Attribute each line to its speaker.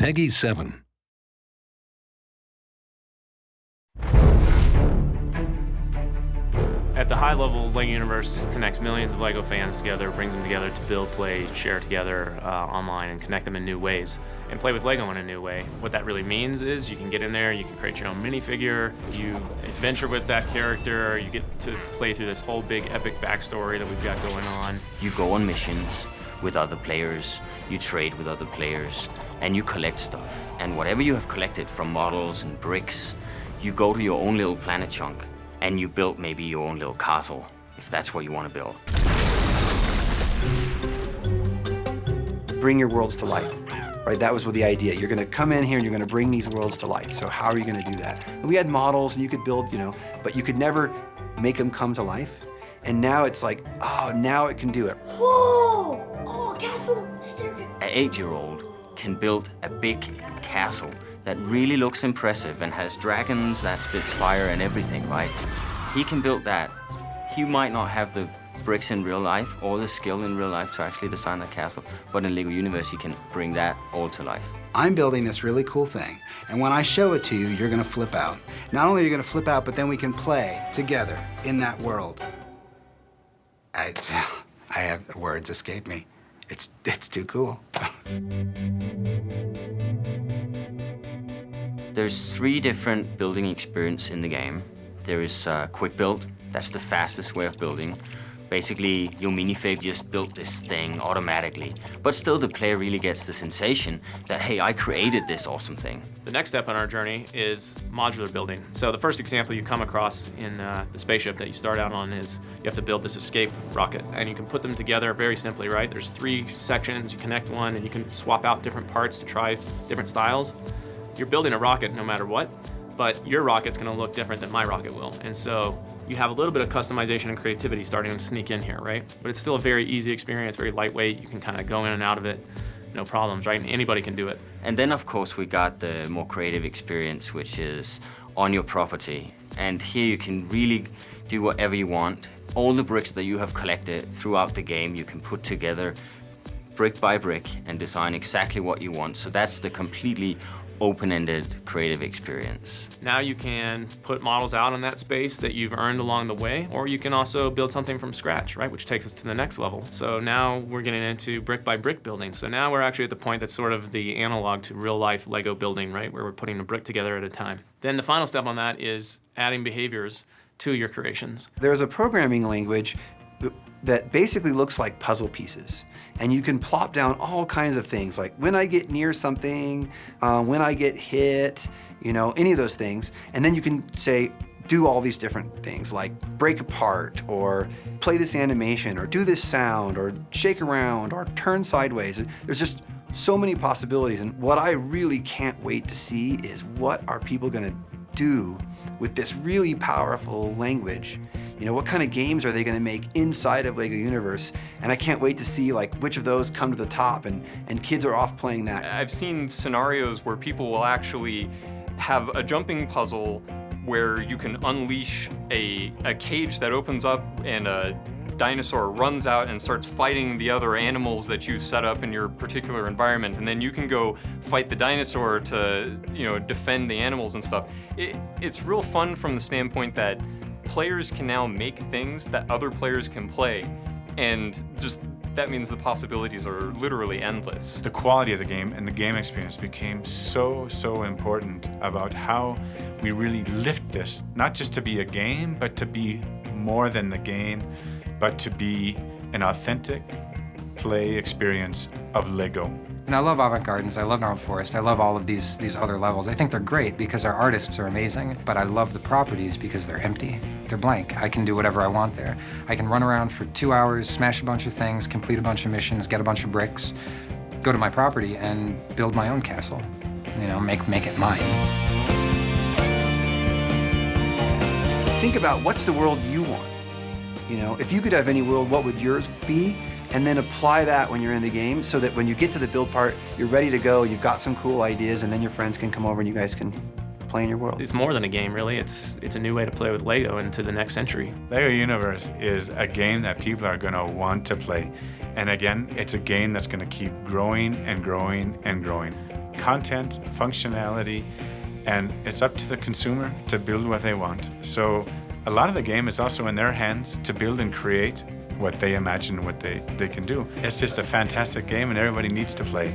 Speaker 1: Peggy 7.
Speaker 2: At the high level, LEGO Universe connects millions of LEGO fans together, brings them together to build, play, share together online, and connect them in new ways, and play with LEGO in a new way. What that really means is you can get in there, you can create your own minifigure, you adventure with that character, you get to play through this whole big epic backstory that we've got going on.
Speaker 3: You go on missions with other players, you trade with other players, and you collect stuff. And whatever you have collected from models and bricks, you go to your own little planet chunk, and you build maybe your own little castle, if that's what you want to build.
Speaker 4: Bring your worlds to life, right? That was the idea. You're gonna come in here and you're gonna bring these worlds to life. So how are you gonna do that? And we had models and you could build, but you could never make them come to life. And now it's like, oh, now it can do it.
Speaker 5: Whoa! Oh, castle, staircase.
Speaker 3: An 8-year-old can build a big castle that really looks impressive and has dragons that spits fire and everything, right? He can build that. He might not have the bricks in real life or the skill in real life to actually design that castle, but in LEGO Universe, he can bring that all to life.
Speaker 6: I'm building this really cool thing, and when I show it to you, you're gonna flip out. Not only are you gonna flip out, but then we can play together in that world. I have, the words escape me. It's too cool.
Speaker 3: There's 3 different building experiences in the game. There is quick build. That's the fastest way of building. Basically, your minifig just built this thing automatically. But still, the player really gets the sensation that, hey, I created this awesome thing.
Speaker 2: The next step on our journey is modular building. So the first example you come across in the spaceship that you start out on is you have to build this escape rocket. And you can put them together very simply, right? There's 3 sections, you connect one, and you can swap out different parts to try different styles. You're building a rocket no matter what, but your rocket's gonna look different than my rocket will. And so you have a little bit of customization and creativity starting to sneak in here, right? But it's still a very easy experience, very lightweight. You can kind of go in and out of it, no problems, right? And anybody can do it.
Speaker 3: And then, of course, we got the more creative experience, which is on your property. And here you can really do whatever you want. All the bricks that you have collected throughout the game, you can put together brick by brick and design exactly what you want. So that's the completely open-ended creative experience.
Speaker 2: Now you can put models out in that space that you've earned along the way, or you can also build something from scratch, right? Which takes us to the next level. So now we're getting into brick by brick building. So now we're actually at the point that's sort of the analog to real life Lego building, right? Where we're putting a brick together at a time. Then the final step on that is adding behaviors to your creations.
Speaker 4: There's a programming language that basically looks like puzzle pieces. And you can plop down all kinds of things, like when I get near something, when I get hit, any of those things. And then you can say, do all these different things, like break apart, or play this animation, or do this sound, or shake around, or turn sideways. There's just so many possibilities. And what I really can't wait to see is what are people gonna do with this really powerful language. What kind of games are they going to make inside of LEGO Universe? And I can't wait to see which of those come to the top, and kids are off playing that.
Speaker 7: I've seen scenarios where people will actually have a jumping puzzle where you can unleash a cage that opens up and a dinosaur runs out and starts fighting the other animals that you set up in your particular environment, and then you can go fight the dinosaur to defend the animals and stuff. It's real fun from the standpoint that players can now make things that other players can play, and just that means the possibilities are literally endless.
Speaker 8: The quality of the game and the game experience became so important about how we really lift this, not just to be a game, but to be more than the game, but to be an authentic play experience of LEGO.
Speaker 9: And I love Avant-Gardens, I love Gnarled Forest, I love all of these other levels. I think they're great because our artists are amazing, but I love the properties because they're empty. They're blank. I can do whatever I want there. I can run around for 2 hours, smash a bunch of things, complete a bunch of missions, get a bunch of bricks, go to my property and build my own castle. Make it mine.
Speaker 4: Think about what's the world you want. If you could have any world, what would yours be? And then apply that when you're in the game so that when you get to the build part, you're ready to go, you've got some cool ideas, and then your friends can come over and you guys can play in your world.
Speaker 2: It's more than a game, really. It's a new way to play with LEGO into the next century.
Speaker 8: LEGO Universe is a game that people are gonna want to play. And again, it's a game that's gonna keep growing and growing and growing. content, functionality, and it's up to the consumer to build what they want. So a lot of the game is also in their hands to build and create what they imagine, what they can do. It's just a fantastic game and everybody needs to play.